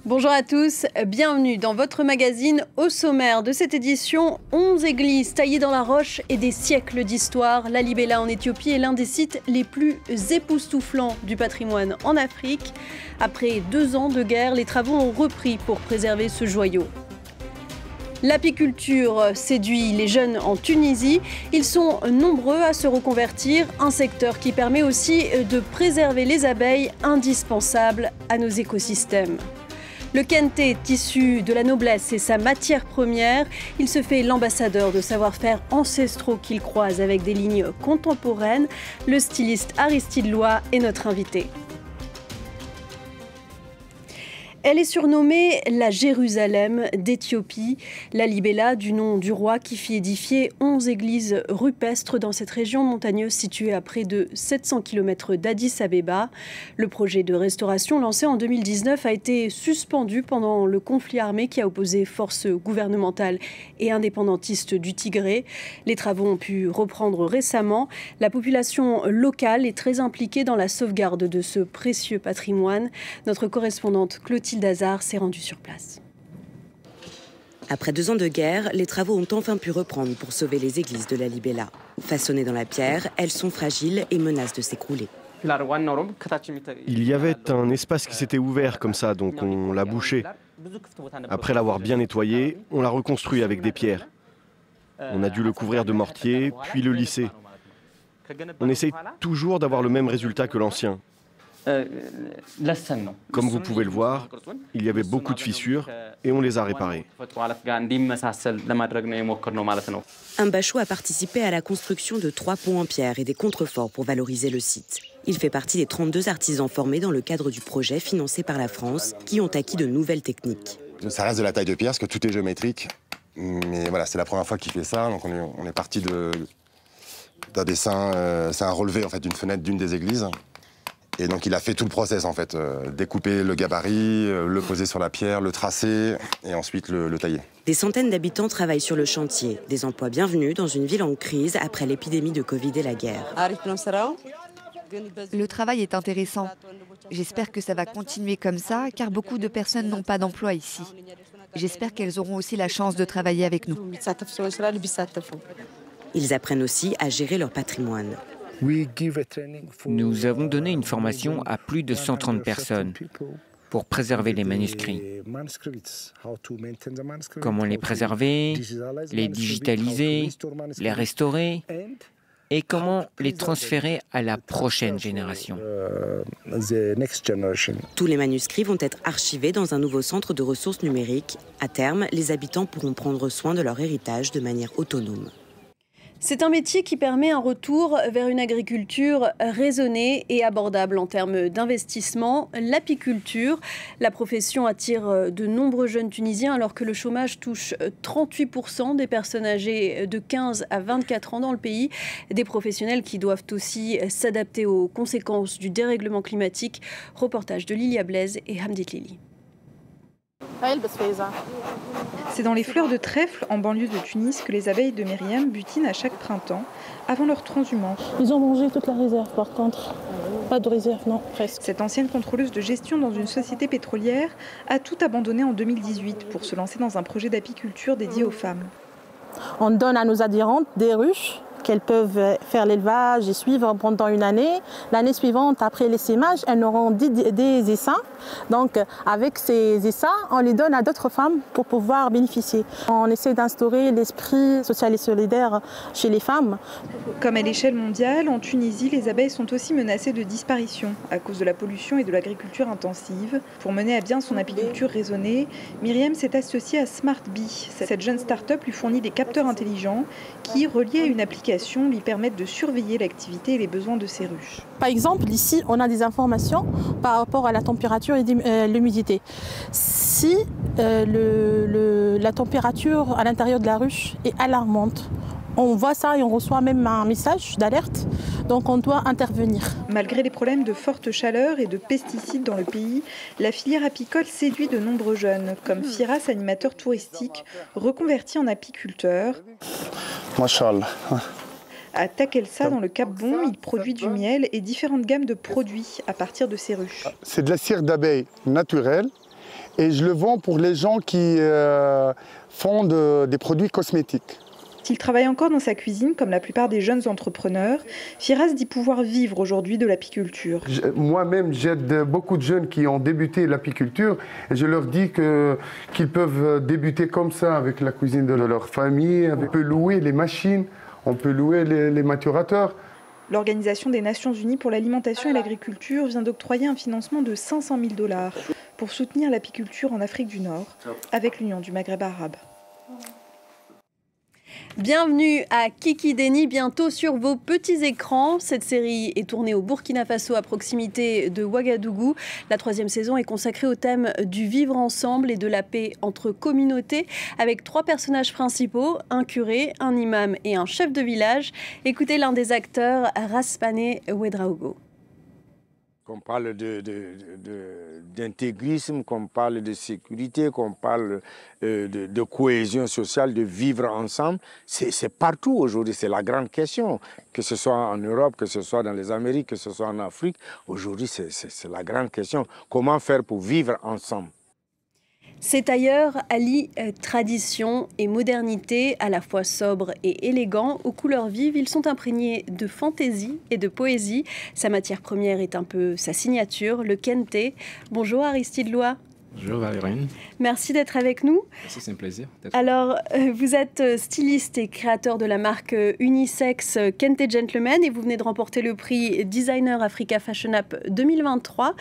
Bonjour à tous, bienvenue dans votre magazine. Au sommaire de cette édition, 11 églises taillées dans la roche et des siècles d'histoire. Lalibela en Éthiopie est l'un des sites les plus époustouflants du patrimoine en Afrique. Après 2 ans de guerre, les travaux ont repris pour préserver ce joyau. L'apiculture séduit les jeunes en Tunisie. Ils sont nombreux à se reconvertir, un secteur qui permet aussi de préserver les abeilles indispensables à nos écosystèmes. Le kente, issu de la noblesse et sa matière première, il se fait l'ambassadeur de savoir-faire ancestraux qu'il croise avec des lignes contemporaines. Le styliste Aristide Loy est notre invité. Elle est surnommée la Jérusalem d'Éthiopie, Lalibela du nom du roi qui fit édifier 11 églises rupestres dans cette région montagneuse située à près de 700 km d'Addis Abeba. Le projet de restauration lancé en 2019 a été suspendu pendant le conflit armé qui a opposé forces gouvernementales et indépendantistes du Tigré. Les travaux ont pu reprendre récemment. La population locale est très impliquée dans la sauvegarde de ce précieux patrimoine. Notre correspondante Clotilde Hazard s'est rendue sur place. Après 2 ans de guerre, les travaux ont enfin pu reprendre pour sauver les églises de Lalibela. Façonnées dans la pierre, elles sont fragiles et menacent de s'écrouler. Il y avait un espace qui s'était ouvert comme ça, donc on l'a bouché. Après l'avoir bien nettoyé, on l'a reconstruit avec des pierres. On a dû le couvrir de mortier, puis le lisser. On essaye toujours d'avoir le même résultat que l'ancien. Comme vous pouvez le voir, il y avait beaucoup de fissures et on les a réparées. Un bachot a participé à la construction de 3 ponts en pierre et des contreforts pour valoriser le site. Il fait partie des 32 artisans formés dans le cadre du projet financé par la France qui ont acquis de nouvelles techniques. Ça reste de la taille de pierre parce que tout est géométrique. Mais voilà, c'est la première fois qu'il fait ça. Donc on est parti d'un dessin, c'est un relevé en fait, d'une fenêtre d'une des églises. Et donc il a fait tout le process en fait, découper le gabarit, le poser sur la pierre, le tracer et ensuite le tailler. Des centaines d'habitants travaillent sur le chantier, des emplois bienvenus dans une ville en crise après l'épidémie de Covid et la guerre. Le travail est intéressant. J'espère que ça va continuer comme ça car beaucoup de personnes n'ont pas d'emploi ici. J'espère qu'elles auront aussi la chance de travailler avec nous. Ils apprennent aussi à gérer leur patrimoine. Nous avons donné une formation à plus de 130 personnes pour préserver les manuscrits. Comment les préserver, les digitaliser, les restaurer et comment les transférer à la prochaine génération. Tous les manuscrits vont être archivés dans un nouveau centre de ressources numériques. À terme, les habitants pourront prendre soin de leur héritage de manière autonome. C'est un métier qui permet un retour vers une agriculture raisonnée et abordable en termes d'investissement. L'apiculture, la profession attire de nombreux jeunes Tunisiens alors que le chômage touche 38% des personnes âgées de 15 à 24 ans dans le pays. Des professionnels qui doivent aussi s'adapter aux conséquences du dérèglement climatique. Reportage de Lilia Blaise et Hamdit Lili. C'est dans les fleurs de trèfle, en banlieue de Tunis, que les abeilles de Myriam butinent à chaque printemps, avant leur transhumance. Ils ont mangé toute la réserve, par contre. Pas de réserve, non, presque. Cette ancienne contrôleuse de gestion dans une société pétrolière a tout abandonné en 2018 pour se lancer dans un projet d'apiculture dédié aux femmes. On donne à nos adhérentes des ruches qu'elles peuvent faire l'élevage et suivre pendant une année. L'année suivante, après l'essaimage, elles auront des essaims. Donc, avec ces essaims, on les donne à d'autres femmes pour pouvoir bénéficier. On essaie d'instaurer l'esprit social et solidaire chez les femmes. Comme à l'échelle mondiale, en Tunisie, les abeilles sont aussi menacées de disparition à cause de la pollution et de l'agriculture intensive. Pour mener à bien son apiculture raisonnée, Myriam s'est associée à Smart Bee. Cette jeune start-up lui fournit des capteurs intelligents qui, reliés à une application, lui permettent de surveiller l'activité et les besoins de ses ruches. Par exemple, ici, on a des informations par rapport à la température et l'humidité. Si la température à l'intérieur de la ruche est alarmante, on voit ça et on reçoit même un message d'alerte, donc on doit intervenir. Malgré les problèmes de forte chaleur et de pesticides dans le pays, la filière apicole séduit de nombreux jeunes, comme Firas, animateur touristique, reconverti en apiculteur. Machallah. À Takelsa, dans le Cap Bon, il produit du miel et différentes gammes de produits à partir de ses ruches. C'est de la cire d'abeille naturelle et je le vends pour les gens qui font des produits cosmétiques. S'il travaille encore dans sa cuisine, comme la plupart des jeunes entrepreneurs, Firas dit pouvoir vivre aujourd'hui de l'apiculture. Moi-même, j'aide beaucoup de jeunes qui ont débuté l'apiculture et je leur dis qu'ils peuvent débuter comme ça avec la cuisine de leur famille. On peut louer les machines, on peut louer les maturateurs. L'Organisation des Nations Unies pour l'alimentation et l'agriculture vient d'octroyer un financement de 500 000 $ pour soutenir l'apiculture en Afrique du Nord avec l'Union du Maghreb arabe. Bienvenue à Kiki Déni, bientôt sur vos petits écrans. Cette série est tournée au Burkina Faso à proximité de Ouagadougou. La 3e saison est consacrée au thème du vivre ensemble et de la paix entre communautés avec 3 personnages principaux, un curé, un imam et un chef de village. Écoutez l'un des acteurs, Raspane Ouedraogo. Qu'on parle d'intégrisme, qu'on parle de sécurité, qu'on parle de cohésion sociale, de vivre ensemble, c'est partout aujourd'hui, c'est la grande question. Que ce soit en Europe, que ce soit dans les Amériques, que ce soit en Afrique, aujourd'hui c'est la grande question. Comment faire pour vivre ensemble ? Ces tailleurs allient tradition et modernité, à la fois sobre et élégant. Aux couleurs vives, ils sont imprégnés de fantaisie et de poésie. Sa matière première est un peu sa signature, le kente. Bonjour Aristide Loy. Bonjour Valérine. Merci d'être avec nous. Merci, c'est un plaisir. Alors, vous êtes styliste et créateur de la marque unisex Kente Gentleman et vous venez de remporter le prix Designer Africa Fashion App 2023.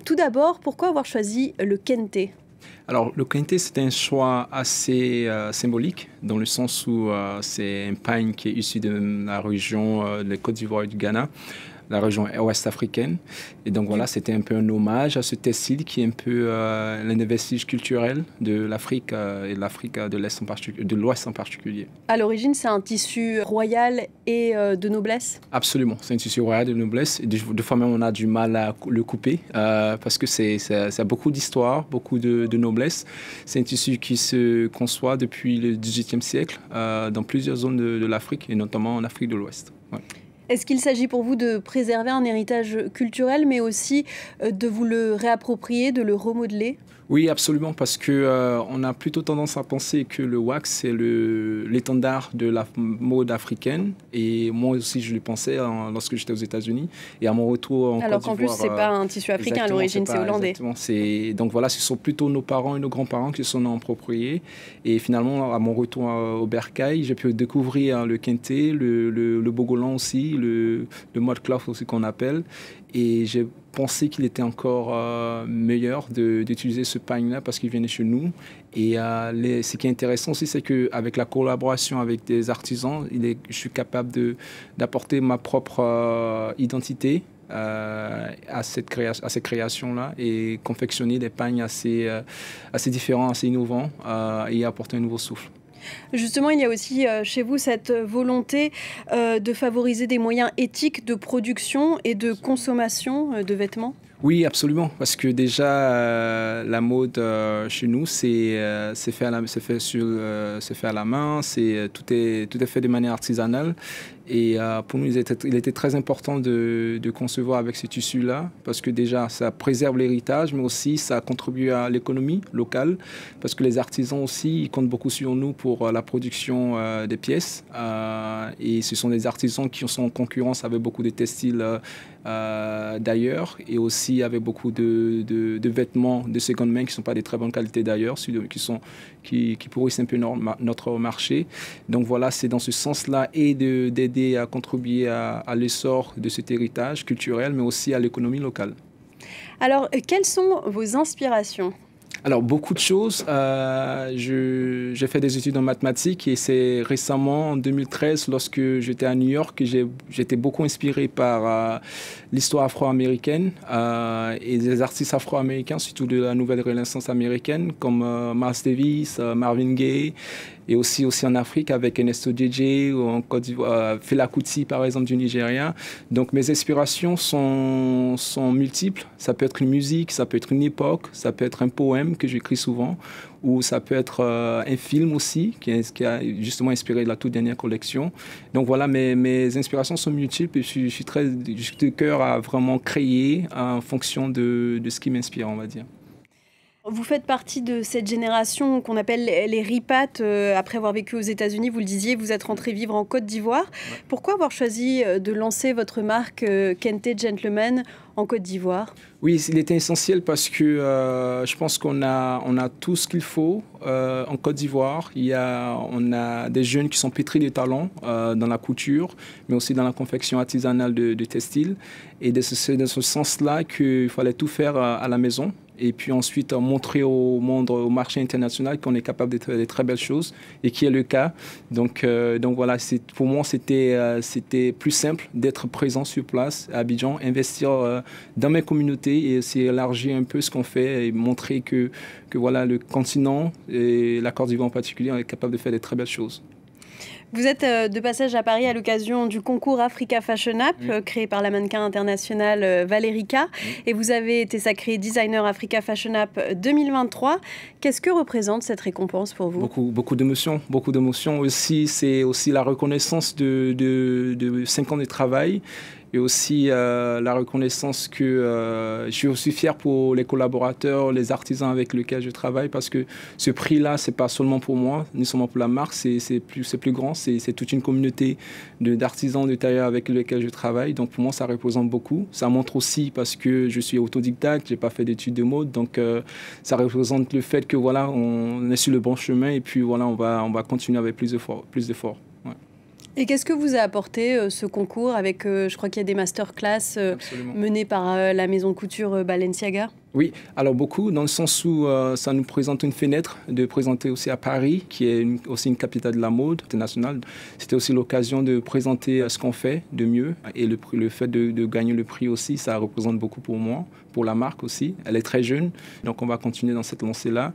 Tout d'abord, pourquoi avoir choisi le kente ? Alors, le kente, c'est un choix assez symbolique, dans le sens où c'est un pagne qui est issu de la région de Côte d'Ivoire et du Ghana, la région ouest africaine. Et donc voilà, c'était un peu un hommage à ce textile qui est un peu l'un des vestiges culturels de l'Afrique et de l'Afrique de l'Est de l'Ouest en particulier. À l'origine, c'est un tissu royal et de noblesse ? Absolument, c'est un tissu royal de noblesse. Et des fois même, on a du mal à le couper parce que ça a beaucoup d'histoire, beaucoup de noblesse. C'est un tissu qui se conçoit depuis le XVIIIe siècle dans plusieurs zones de l'Afrique et notamment en Afrique de l'Ouest. Ouais. Est-ce qu'il s'agit pour vous de préserver un héritage culturel, mais aussi de vous le réapproprier, de le remodeler ? Oui, absolument, parce que on a plutôt tendance à penser que le wax, c'est l'étendard de la mode africaine. Et moi aussi, je le pensais lorsque j'étais aux États-Unis. Et à mon retour en Côte d'Ivoire... Alors qu'en plus, ce n'est pas un tissu africain à l'origine, c'est hollandais. Exactement. Donc voilà, ce sont plutôt nos parents et nos grands-parents qui s'en ont appropriés. Et finalement, à mon retour au Bercail, j'ai pu découvrir le kente, le bogolan aussi, le mode cloth aussi qu'on appelle. Et j'ai pensé qu'il était encore meilleur d'utiliser ce pagne-là parce qu'il venait chez nous. Et ce qui est intéressant aussi, c'est qu'avec la collaboration avec des artisans, je suis capable d'apporter ma propre identité à cette création-là et confectionner des pagnes assez différents, assez innovants et apporter un nouveau souffle. Justement, il y a aussi chez vous cette volonté de favoriser des moyens éthiques de production et de consommation de vêtements ? Oui, absolument, parce que déjà la mode chez nous, c'est fait à la main, tout est fait de manière artisanale. Et pour nous, il était très important de concevoir avec ce tissu-là, parce que déjà, ça préserve l'héritage, mais aussi ça contribue à l'économie locale, parce que les artisans aussi, ils comptent beaucoup sur nous pour la production des pièces. Et ce sont des artisans qui sont en concurrence avec beaucoup de textiles d'ailleurs, et aussi avec beaucoup de vêtements de seconde main qui ne sont pas de très bonne qualité d'ailleurs, qui pourrissent un peu notre marché. Donc voilà, c'est dans ce sens-là et d'aider à contribuer à l'essor de cet héritage culturel, mais aussi à l'économie locale. Alors, quelles sont vos inspirations ? Alors, beaucoup de choses. J'ai fait des études en mathématiques et c'est récemment, en 2013, lorsque j'étais à New York, que j'étais beaucoup inspiré par l'histoire afro-américaine et des artistes afro-américains, surtout de la nouvelle Renaissance américaine, comme Miles Davis, Marvin Gaye, et aussi en Afrique avec Ernesto Djedje ou en Côte d'Ivoire, Fela Kuti par exemple du Nigeria. Donc mes inspirations sont multiples. Ça peut être une musique, ça peut être une époque, ça peut être un poème que j'écris souvent, ou ça peut être un film aussi qui a justement inspiré la toute dernière collection. Donc voilà, mes inspirations sont multiples et je suis de cœur à vraiment créer en fonction de ce qui m'inspire, on va dire. Vous faites partie de cette génération qu'on appelle les ripats. Après avoir vécu aux États-Unis, vous le disiez, vous êtes rentré vivre en Côte d'Ivoire. Ouais. Pourquoi avoir choisi de lancer votre marque Kente Gentleman en Côte d'Ivoire? Oui, il était essentiel parce que je pense qu'on a tout ce qu'il faut en Côte d'Ivoire. On a des jeunes qui sont pétris de talent dans la couture, mais aussi dans la confection artisanale de textiles. Et c'est dans ce sens-là qu'il fallait tout faire à la maison. Et puis ensuite montrer au monde, au marché international qu'on est capable de faire des très belles choses, et qui est le cas. Donc voilà, pour moi, c'était plus simple d'être présent sur place à Abidjan, investir dans mes communautés et aussi élargir un peu ce qu'on fait et montrer que voilà, le continent et la Côte d'Ivoire en particulier est capable de faire des très belles choses. Vous êtes de passage à Paris à l'occasion du concours Africa Fashion App, créé par la mannequin internationale Valerica. Et vous avez été sacré designer Africa Fashion App 2023. Qu'est-ce que représente cette récompense pour vous? Beaucoup d'émotions. Beaucoup d'émotions aussi. C'est aussi la reconnaissance de 5 ans de travail. Et aussi la reconnaissance que je suis aussi fier pour les collaborateurs, les artisans avec lesquels je travaille, parce que ce prix-là, c'est pas seulement pour moi, ni seulement pour la marque, c'est plus grand, c'est toute une communauté d'artisans de tailleurs avec lesquels je travaille. Donc pour moi, ça représente beaucoup. Ça montre aussi parce que je suis autodidacte, j'ai pas fait d'études de mode, donc ça représente le fait que voilà, on est sur le bon chemin et puis voilà, on va continuer avec plus d'efforts. Et qu'est-ce que vous a apporté ce concours avec, je crois qu'il y a des masterclass menées par la maison couture Balenciaga? Oui, alors beaucoup, dans le sens où ça nous présente une fenêtre de présenter aussi à Paris, qui est aussi une capitale de la mode internationale. C'était aussi l'occasion de présenter ce qu'on fait de mieux. Et le fait de gagner le prix aussi, ça représente beaucoup pour moi, pour la marque aussi. Elle est très jeune, donc on va continuer dans cette lancée-là.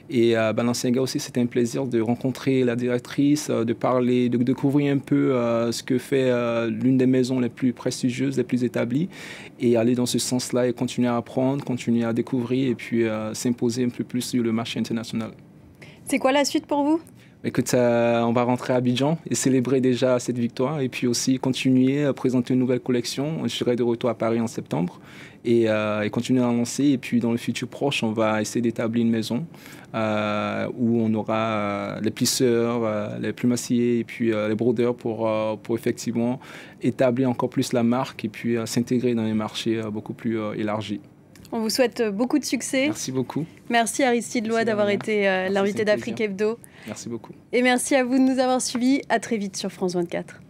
Et Balenciaga aussi, c'était un plaisir de rencontrer la directrice, de parler, de découvrir un peu ce que fait l'une des maisons les plus prestigieuses, les plus établies, et aller dans ce sens-là et continuer à apprendre, continuer à découvrir et puis s'imposer un peu plus sur le marché international. C'est quoi la suite pour vous? Écoute, on va rentrer à Abidjan et célébrer déjà cette victoire et puis aussi continuer à présenter une nouvelle collection. Je serai de retour à Paris en septembre et continuer à lancer. Et puis dans le futur proche, on va essayer d'établir une maison où on aura les plisseurs, les plumassiers et puis les brodeurs pour effectivement établir encore plus la marque et puis s'intégrer dans les marchés beaucoup plus élargis. On vous souhaite beaucoup de succès. Merci beaucoup. Merci Aristide Loy d'avoir été l'invité d'Afrique Hebdo. Merci beaucoup. Et merci à vous de nous avoir suivis. À très vite sur France 24.